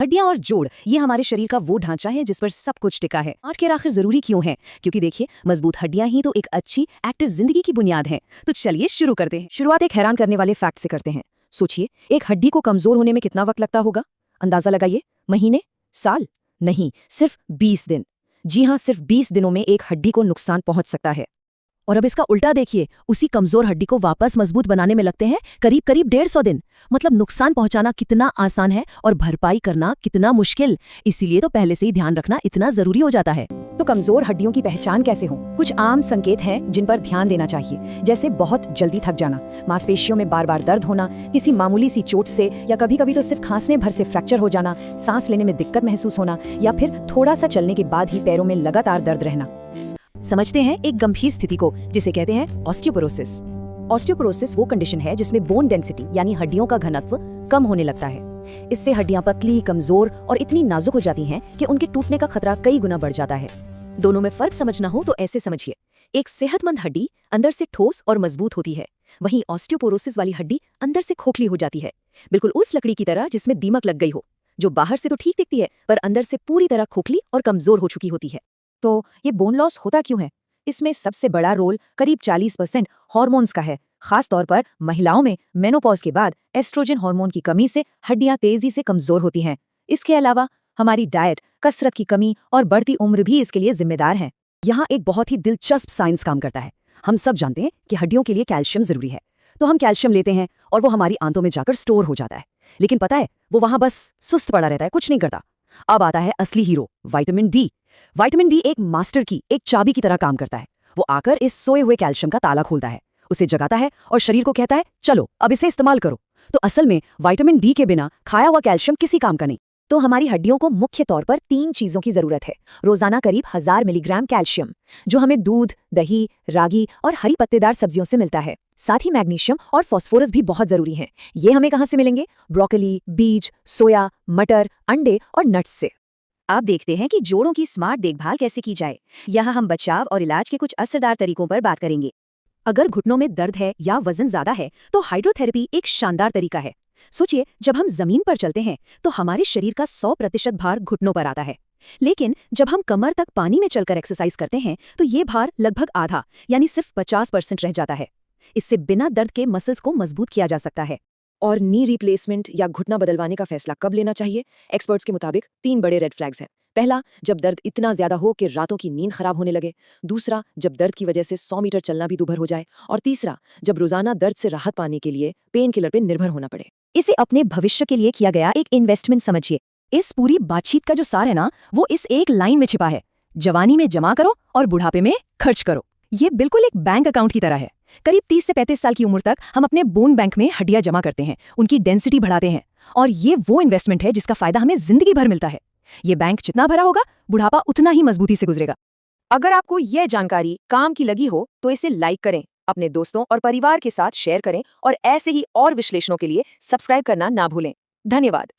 हड्डियां और जोड़ ये हमारे शरीर का वो ढांचा है जिस पर सब कुछ टिका है। आज के आखिर जरूरी क्यों है? क्योंकि देखिए, मजबूत हड्डियां ही तो एक अच्छी एक्टिव जिंदगी की बुनियाद है। तो चलिए शुरू करते हैं। शुरुआत एक हैरान करने वाले फैक्ट से करते हैं। सोचिए, एक हड्डी को कमजोर होने में कितना वक्त लगता होगा? अंदाजा लगाइए। महीने, साल? नहीं, सिर्फ 20 दिन। जी हाँ, सिर्फ 20 दिनों में एक हड्डी को नुकसान पहुंच सकता है। और अब इसका उल्टा देखिए, उसी कमजोर हड्डी को वापस मजबूत बनाने में लगते हैं करीब करीब 150 दिन। मतलब नुकसान पहुंचाना कितना आसान है और भरपाई करना कितना मुश्किल। इसीलिए तो पहले से ही ध्यान रखना इतना जरूरी हो जाता है। तो कमजोर हड्डियों की पहचान कैसे हो? कुछ आम संकेत हैं जिन पर ध्यान देना चाहिए, जैसे बहुत जल्दी थक जाना, मांसपेशियों में बार बार दर्द होना, किसी मामूली सी चोट से या कभी कभी तो सिर्फ खांसने भर से फ्रैक्चर हो जाना, सांस लेने में दिक्कत महसूस होना, या फिर थोड़ा सा चलने के बाद ही पैरों में लगातार दर्द रहना। समझते हैं एक गंभीर स्थिति को, जिसे कहते हैं ऑस्टियोपोरोसिस। ऑस्टियोपोरोसिस वो कंडीशन है जिसमें बोन डेंसिटी यानी हड्डियों का घनत्व कम होने लगता है। इससे हड्डियां पतली, कमजोर और इतनी नाजुक हो जाती हैं कि उनके टूटने का खतरा कई गुना बढ़ जाता है। दोनों में फर्क समझना हो तो ऐसे समझिए, एक सेहतमंद हड्डी अंदर से ठोस और मजबूत होती है, वहीं ऑस्टियोपोरोसिस वाली हड्डी अंदर से खोखली हो जाती है, बिल्कुल उस लकड़ी की तरह जिसमें दीमक लग गई हो, जो बाहर से तो ठीक दिखती है पर अंदर से पूरी तरह खोखली और कमजोर हो चुकी होती है। तो ये बोन लॉस होता क्यों है? इसमें सबसे बड़ा रोल करीब 40% हार्मोन्स का है। खास तौर पर महिलाओं में मेनोपॉज के बाद एस्ट्रोजन हार्मोन की कमी से हड्डियां तेजी से कमजोर होती हैं। इसके अलावा हमारी डाइट, कसरत की कमी और बढ़ती उम्र भी इसके लिए जिम्मेदार हैं। यहाँ एक बहुत ही दिलचस्प साइंस काम करता है। हम सब जानते हैं कि हड्डियों के लिए कैल्शियम जरूरी है, तो हम कैल्शियम लेते हैं और वो हमारी आंतों में जाकर स्टोर हो जाता है। लेकिन पता है, वो वहां बस सुस्त पड़ा रहता है, कुछ नहीं करता। अब आता है असली hero, vitamin D. Vitamin D एक मास्टर की, एक चाबी की तरह काम करता है। वो आकर इस सोए हुए कैल्शियम का ताला खोलता है, उसे जगाता है और शरीर को कहता है, चलो अब इसे इस्तेमाल करो। तो असल में विटामिन डी के बिना खाया हुआ कैल्शियम किसी काम का नहीं। तो हमारी हड्डियों को मुख्य तौर पर 3 चीजों की जरूरत है। रोजाना करीब 1000 मिलीग्राम कैल्शियम, जो हमें दूध, दही, रागी और हरी पत्तेदार सब्जियों से मिलता है। साथ ही मैग्नीशियम और फास्फोरस भी बहुत जरूरी हैं। ये हमें कहाँ से मिलेंगे? ब्रोकली, बीज, सोया, मटर, अंडे और नट्स से। आप देखते हैं कि जोड़ों की स्मार्ट देखभाल कैसे की जाए। यहाँ हम बचाव और इलाज के कुछ असरदार तरीकों पर बात करेंगे। अगर घुटनों में दर्द है या वजन ज्यादा है तो हाइड्रोथेरेपी एक शानदार तरीका है। सोचिए, जब हम जमीन पर चलते हैं तो हमारे शरीर का 100% भार घुटनों पर आता है, लेकिन जब हम कमर तक पानी में चलकर एक्सरसाइज करते हैं तो ये भार लगभग आधा यानी सिर्फ 50% रह जाता है। इससे बिना दर्द के मसल्स को मजबूत किया जा सकता है। और नी रिप्लेसमेंट या घुटना बदलवाने का फैसला कब लेना चाहिए? एक्सपर्ट्स के मुताबिक 3 बड़े रेड फ्लैग्स हैं। पहला, जब दर्द इतना ज्यादा हो कि रातों की नींद खराब होने लगे। दूसरा, जब दर्द की वजह से 100 मीटर चलना भी दूभर हो जाए। और तीसरा, जब रोजाना दर्द से राहत पाने के लिए पेन किलर पे निर्भर होना पड़े। इसे अपने भविष्य के लिए किया गया एक इन्वेस्टमेंट समझिए। इस पूरी बातचीत का जो सार है ना, वो इस एक लाइन में छिपा है: जवानी में जमा करो और बुढ़ापे में खर्च करो। ये बिल्कुल एक बैंक अकाउंट की तरह है। करीब 30 से 35 साल की उम्र तक हम अपने बोन बैंक में हड्डियां जमा करते हैं, उनकी डेंसिटी बढ़ाते हैं, और ये वो इन्वेस्टमेंट है जिसका फायदा हमें जिंदगी भर मिलता है। ये बैंक जितना भरा होगा, बुढ़ापा उतना ही मजबूती से गुजरेगा। अगर आपको यह जानकारी काम की लगी हो तो इसे लाइक करें, अपने दोस्तों और परिवार के साथ शेयर करें, और ऐसे ही और विश्लेषणों के लिए सब्सक्राइब करना ना भूलें। धन्यवाद।